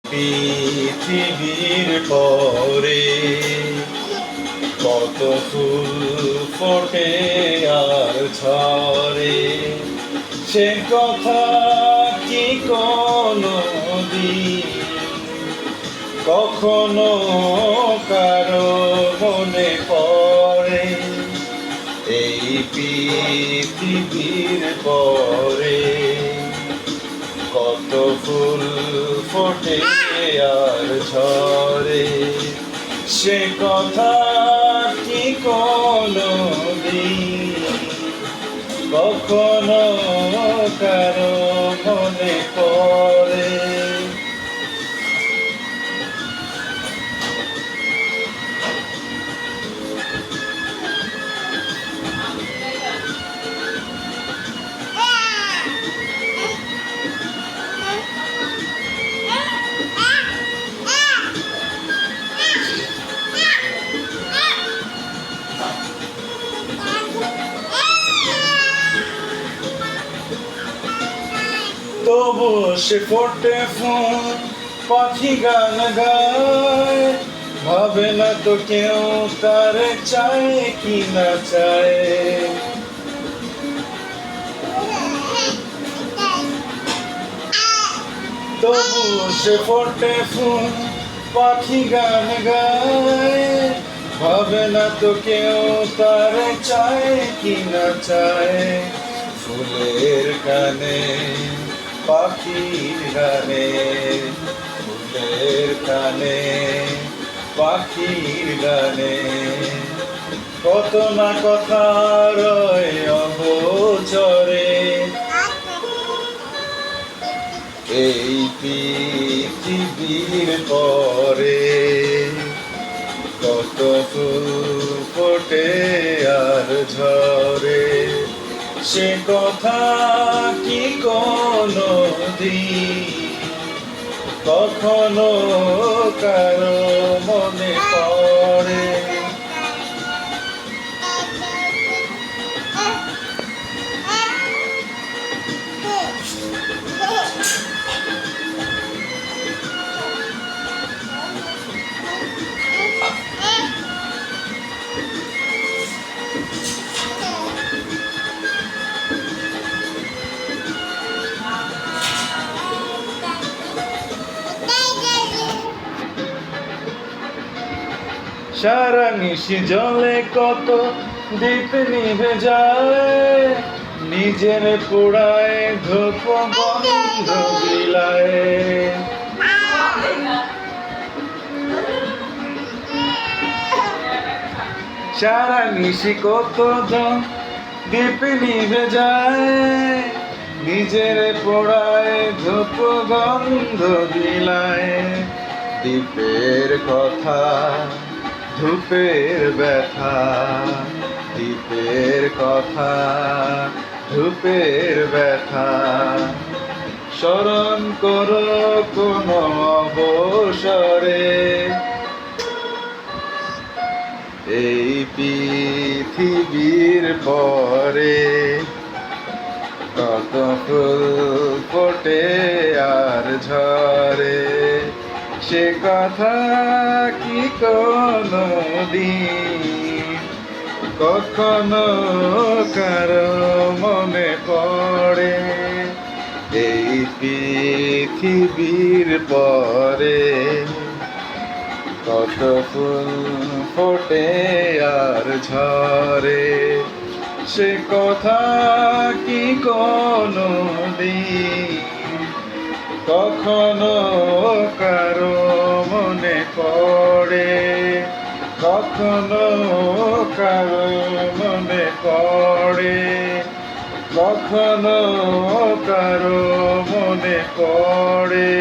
পৃথিবীর পরে কত ফুল ফোটে আর ঝরে, সে কথা কি কোনো দিন কখনো কারো মনে পড়ে? এই পৃথিবীর পরে কত ফুল ফোটে আর ঝরে, সে কথা কি কোনো দিন কখনো কারো মনে পড়ে? তবু সে ফোটে ফুল, পাখি গান গায়, ভাবে না তো কেউ তার চায় কি না চায়। তবু সে ফোটে ফুল, পাখি গান গায়, ভাবে না তো কেউ তার চায় কি না চায়। ফুলের কানে পাখির গানে, ফুলের কানে পাখির গানে, কত না কথা রয় অগোচরে। এই পৃথিবীর পরে কত ফুল ফোটে আর ঝরে, সে কথা কি কোনো দিন কখনো কারো মনে পড়ে? সারা নিশি জলে কত দীপ নিভে যায়, নিজের পোড়ায় ধূপ গন্ধ বিলায়। সারা নিশি কত দীপ নিভে যায়, নিজের পোড়ায় ধূপ গন্ধ বিলায়। দীপের কথা ধূপের ব্যথা, দীপের কথা ধূপের ব্যথা, স্মরণ করো কোনো অবসরে। এই পৃথিবীর পরে কত ফুল ফোটে আর ঝরে, সে কথা কি কোনো দিন কখনো কারো মনে পড়ে? এই পৃথিবীর পরে কত ফুল ফোটে আর ঝরে, সে কথা কি কোনো দিন কখনো কারো মনে পড়ে? কখনো কারো মনে পড়ে? কখনো কারো মনে পড়ে?